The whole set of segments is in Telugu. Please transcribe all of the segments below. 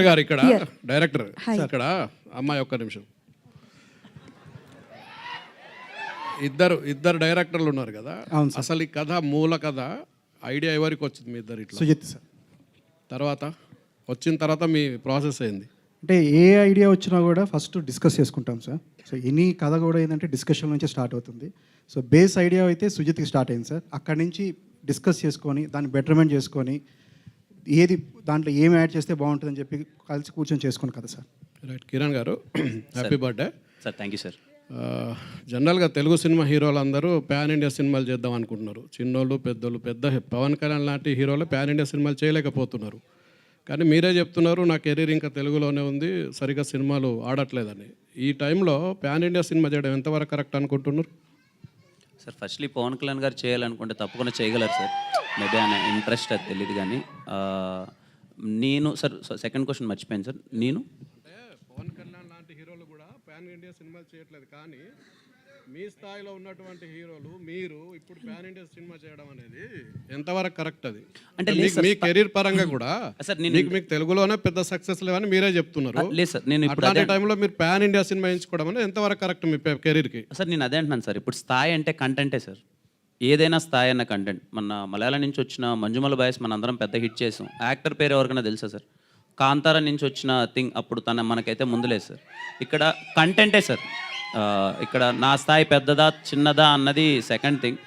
డైరెక్టర్ గారు ఇక్కడ Here. Director Hi. ఇక్కడ అమ్మాయి ఒక్క నిమిషం. ఇద్దరు డైరెక్టర్లు ఉన్నారు కదా, అవును సార్. అసలు ఈ కథ మూల కథ ఐడియా ఎవరికి వచ్చింది? మీ ఇద్దరు ఇట్లా సుజిత్ సార్. తర్వాత వచ్చిన తర్వాత మీ ప్రాసెస్ అయింది? అంటే ఏ ఐడియా వచ్చినా కూడా ఫస్ట్ డిస్కస్ చేసుకుంటాం సార్. సో ఎనీ కథ కూడా ఏంటంటే డిస్కషన్ నుంచి స్టార్ట్ అవుతుంది. సో బేస్ ఐడియా అయితే సుజిత్కి స్టార్ట్ అయింది సార్. అక్కడి నుంచి డిస్కస్ చేసుకొని దాన్ని బెటర్మెంట్ చేసుకొని ఏది దాంట్లో ఏం యాడ్ చేస్తే బాగుంటుందని చెప్పి కలిసి కూర్చొని చేసుకుని కదా సార్. రైట్. కిరణ్ గారు happy birthday sir. Thank you sir. జనరల్గా తెలుగు సినిమా హీరోలు అందరూ ప్యాన్ ఇండియా సినిమాలు చేద్దాం అనుకుంటున్నారు. చిన్నోళ్ళు పెద్దోళ్ళు, పెద్ద పవన్ కళ్యాణ్ లాంటి హీరోలు ప్యాన్ ఇండియా సినిమాలు చేయలేకపోతున్నారు. కానీ మీరే చెప్తున్నారు నా కెరీర్ ఇంకా తెలుగులోనే ఉంది, సరిగ్గా సినిమాలు ఆడట్లేదని. ఈ టైంలో ప్యాన్ ఇండియా సినిమా చేయడం ఎంతవరకు కరెక్ట్ అనుకుంటున్నారు? సార్ ఫస్ట్లీ పవన్ కళ్యాణ్ గారు చేయాలనుకుంటే తప్పకుండా చేయగలరు సార్. మేబీ ఆయన ఇంట్రెస్ట్ అది తెలియదు కానీ నేను సార్ సెకండ్ క్వశ్చన్ మర్చిపోయాను సార్. నేను అంటే పవన్ కళ్యాణ్ లాంటి హీరోలు కూడా ప్యాన్ ఇండియా సినిమాలు చేయట్లేదు, కానీ మీ స్థాయిలో ఉన్నటువంటి హీరోలు మీరు ఇప్పుడు ప్యాన్ ఇండియా సినిమా చేయడం అనేది ఎంతవరకు కరెక్ట్? అది అంటే మీ కెరీర్ పరంగా కూడా సార్ మీకు తెలుగులోనే పెద్ద సక్సెస్ లేవని మీరే చెప్తున్నారు. లేదు సార్, నేను ఇప్పుడు అట్లాంటి టైంలో మీరు ప్యాన్ ఇండియా సినిమా ఎంచుకోవడం అనేది ఎంతవరకు కరెక్ట్ మీ కెరీర్కి? సార్ నేను అదే అంటున్నాను సార్. ఇప్పుడు స్థాయి అంటే కంటెంటే సార్. ఏదైనా స్థాయి అన్న కంటెంట్. మన మలయాళం నుంచి వచ్చిన మంజుమల బాయ్స్ మన అందరం పెద్ద హిట్ చేసాం. యాక్టర్ పేరు ఎవరికైనా తెలుసా సార్? కాంతారా నుంచి వచ్చిన థింగ్ అప్పుడు మనకైతే ముందులేదు సార్. ఇక్కడ కంటెంటే సార్. ఇక్కడ నా స్థాయి పెద్దదా చిన్నదా అన్నది సెకండ్ థింగ్.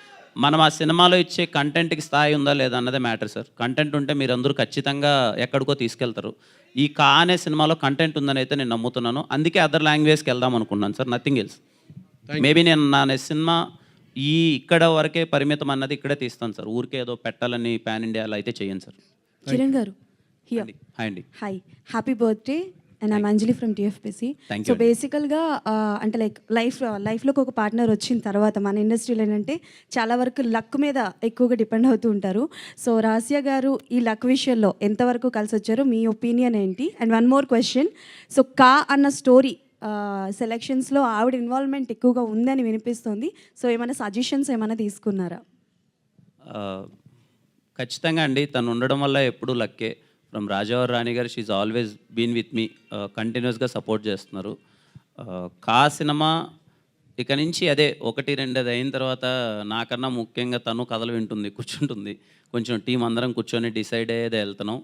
మనం ఆ సినిమాలో ఇచ్చే కంటెంట్కి స్థాయి ఉందా లేదా అన్నదే మ్యాటర్ సార్. కంటెంట్ ఉంటే మీరందరూ ఖచ్చితంగా ఎక్కడికో తీసుకెళ్తారు. ఈ కా అనే సినిమాలో కంటెంట్ ఉందని అయితే నేను నమ్ముతున్నాను. అందుకే అదర్ లాంగ్వేజ్కి వెళ్దాం అనుకున్నాను సార్. Nothing else. మేబీ నేను నా సినిమా ఇక్కడ వరకే పరిమితం అన్నది ఇక్కడే తీస్తాను సార్. ఊరికే ఏదో పెట్టాలని ప్యాన్ ఇండియాలో అయితే చేయను సార్. కిరణ్ గారు హియర్. హాయ్ అండి. Hi, happy birthday. And I'm Anjali from TFPC. Thank you. So బేసికల్గా అంటే లైక్ లైఫ్లోకి ఒక పార్ట్నర్ వచ్చిన తర్వాత మన ఇండస్ట్రీలో ఏంటంటే చాలా వరకు లక్ మీద ఎక్కువగా డిపెండ్ అవుతూ ఉంటారు. సో రాసియా గారు ఈ లక్ విషయంలో ఎంతవరకు కలిసి వచ్చారు, మీ ఒపీనియన్ ఏంటి? And one more question. So కా అన్న స్టోరీ సెలెక్షన్స్లో ఆవిడ ఇన్వాల్వ్మెంట్ ఎక్కువగా ఉందని వినిపిస్తుంది. సో ఏమైనా సజెషన్స్ ఏమైనా తీసుకున్నారా? ఖచ్చితంగా అండి. తను ఉండడం వల్ల ఎప్పుడు లక్కే. ఫ్రమ్ రాజావారి రాణి గారు she always been with me. కంటిన్యూస్గా సపోర్ట్ చేస్తున్నారు. కా సినిమా ఇక నుంచి అదే 1-2 అది అయిన తర్వాత నాకన్నా ముఖ్యంగా తను కథలు వింటుంది, కూర్చుంటుంది. కొంచెం టీం అందరం కూర్చొని డిసైడ్ అయ్యేదే వెళ్తున్నాం.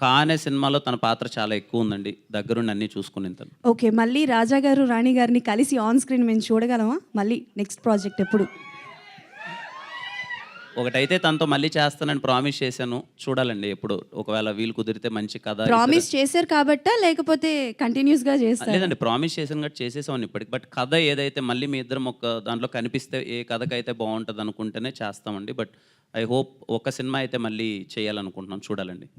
కా అనే సినిమాలో తన పాత్ర చాలా ఎక్కువ ఉందండి. దగ్గరుండి అన్నీ చూసుకుని తను. ఓకే, మళ్ళీ రాజా గారు రాణి గారిని కలిసి ఆన్ స్క్రీన్ మేము చూడగలమా? మళ్ళీ నెక్స్ట్ ప్రాజెక్ట్ ఎప్పుడు? ఒకటైతే తనతో మళ్ళీ చేస్తానని ప్రామిస్ చేశాను. చూడాలండి ఎప్పుడు. ఒకవేళ వీలు కుదిరితే మంచి కథ. ప్రామిస్ చేశారు కాబట్టా లేకపోతే కంటిన్యూస్గా చేస్తారు? లేదండి, ప్రామిస్ చేశాను కాబట్టి చేసేసామని ఇప్పటికి. బట్ కథ ఏదైతే మళ్ళీ మీ ఇద్దరం ఒక దాంట్లో కనిపిస్తే ఏ కథకైతే బాగుంటుంది అనుకుంటేనే చేస్తామండి. బట్ ఐ హోప్ ఒక సినిమా అయితే మళ్ళీ చేయాలనుకుంటున్నాం. చూడాలండి.